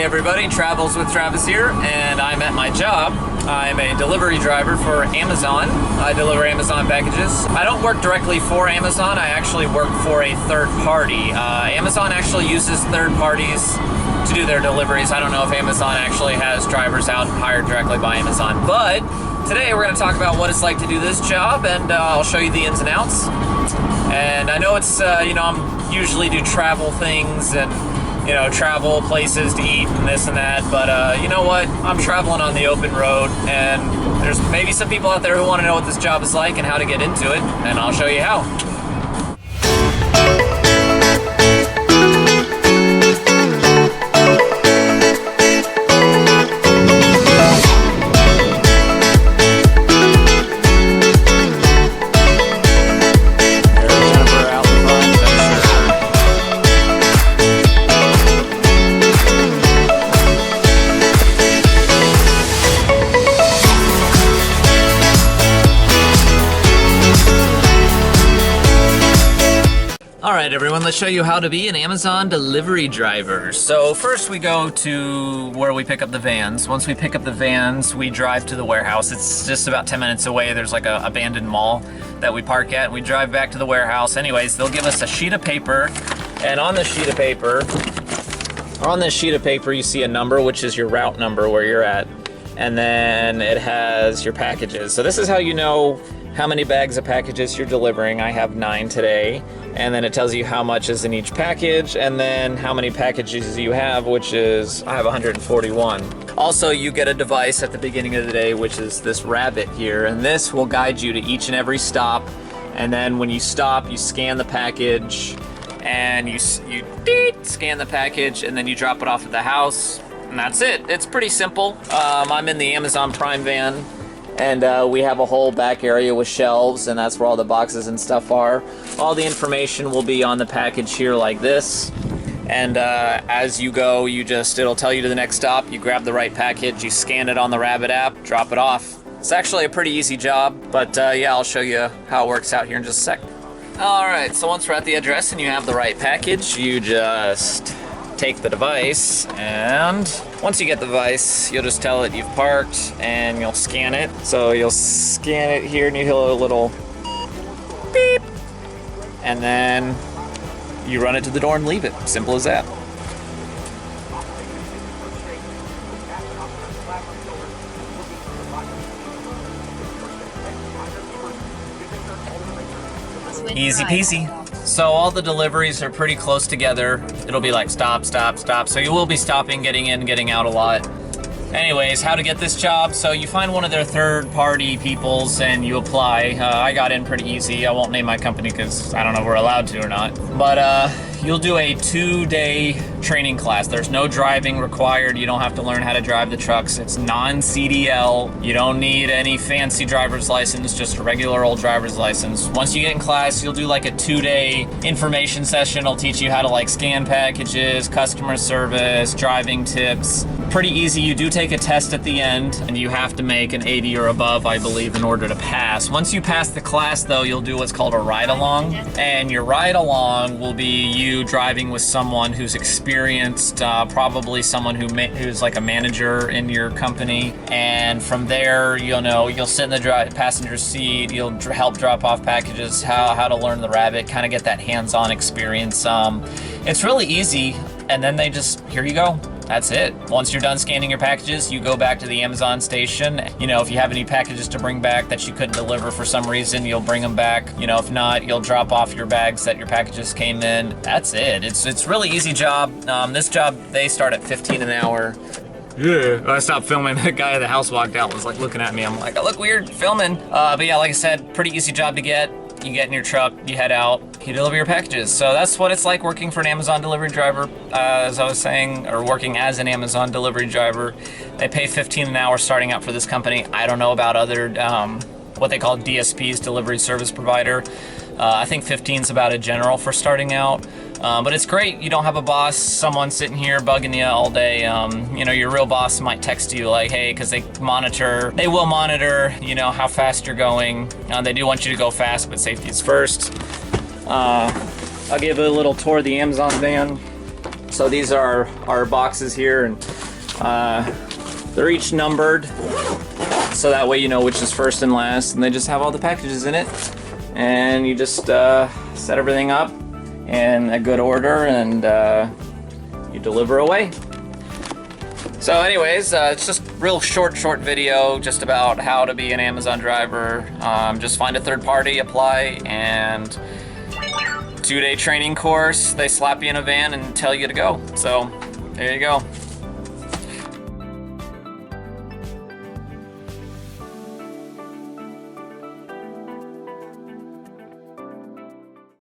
everybody, Travels with Travis here, and I'm at my job. I'm a delivery driver for Amazon. I deliver Amazon packages. I don't work directly for Amazon, I actually work for a third party. Amazon actually uses third parties to do their deliveries. I don't know if Amazon actually has drivers out hired directly by Amazon, but today we're going to talk about what it's like to do this job, and I'll show you the ins and outs. And I know it's, I'm usually do travel things and travel places to eat and this and that, but you know what? I'm traveling on the open road, and there's maybe some people out there who want to know what this job is like and how to get into it, and I'll show you how. Alright everyone, let's show you how to be an Amazon delivery driver. So first we go to where we pick up the vans. Once we pick up the vans, we drive to the warehouse. It's just about 10 minutes away. There's like a abandoned mall that we park at. We drive back to the warehouse. Anyways, they'll give us a sheet of paper, and on this sheet of paper, you see a number, which is your route number where you're at. And then it has your packages. So this is how you know how many bags of packages you're delivering. I have 9 today. And then it tells you how much is in each package, and then how many packages you have, which is, I have 141. Also, you get a device at the beginning of the day, which is this rabbit here, and this will guide you to each and every stop. And then when you stop, you scan the package, and you scan the package, and then you drop it off at the house, and that's it. It's pretty simple. I'm in the Amazon Prime van, and we have a whole back area with shelves, and that's where all the boxes and stuff are. All the information will be on the package here like this. And as you go, it'll tell you to the next stop, you grab the right package, you scan it on the Rabbit app, drop it off. It's actually a pretty easy job, but yeah, I'll show you how it works out here in just a sec. Alright, so once we're at the address and you have the right package, you just take the device, and once you get the device, you'll just tell it you've parked, and you'll scan it. So you'll scan it here, and you hear a little beep, and then you run it to the door and leave it. Simple as that. Easy peasy. So all the deliveries are pretty close together. It'll be like stop, stop, stop. So you will be stopping, getting in, getting out a lot. Anyways, how to get this job. So you find one of their third-party peoples and you apply. I got in pretty easy. I won't name my company because I don't know if we're allowed to or not. But you'll do a 2-day training class. There's no driving required. You don't have to learn how to drive the trucks. It's non-CDL. You don't need any fancy driver's license, just a regular old driver's license. Once you get in class, you'll do like a 2-day information session. It'll teach you how to like scan packages, customer service, driving tips. Pretty easy. You do take a test at the end, and you have to make an 80 or above, I believe, in order to pass. Once you pass the class, though, you'll do what's called a ride-along, and your ride-along will be you driving with someone who's experienced, probably someone who's like a manager in your company, and from there, you'll sit in the passenger seat, you'll help drop off packages, how to learn the Rabbit, kind of get that hands-on experience. It's really easy, and then here you go. That's it. Once you're done scanning your packages, you go back to the Amazon station. If you have any packages to bring back that you couldn't deliver for some reason, you'll bring them back. If not, you'll drop off your bags that your packages came in. That's it. It's really easy job. This job, they start at $15 an hour. Yeah, I stopped filming. The guy at the house walked out, was like looking at me. I'm like, I look weird filming. But yeah, like I said, pretty easy job to get. You get in your truck, you head out, you deliver your packages. So that's what it's like working for an Amazon delivery driver, as I was saying, or working as an Amazon delivery driver. They pay $15 an hour starting out for this company. I don't know about other, what they call DSPs, delivery service provider. I think 15 is about a general for starting out. But it's great. You don't have a boss, someone sitting here bugging you all day. Your real boss might text you like, hey, because they will monitor, how fast you're going. They do want you to go fast, but safety is first. I'll give it a little tour of the Amazon van. So these are our boxes here, and they're each numbered, so that way you know which is first and last, and they just have all the packages in it. And you just set everything up in a good order, and you deliver away. So anyways, it's just real short video just about how to be an Amazon driver. Just find a third party, apply, and 2-day training course. They slap you in a van and tell you to go. So there you go.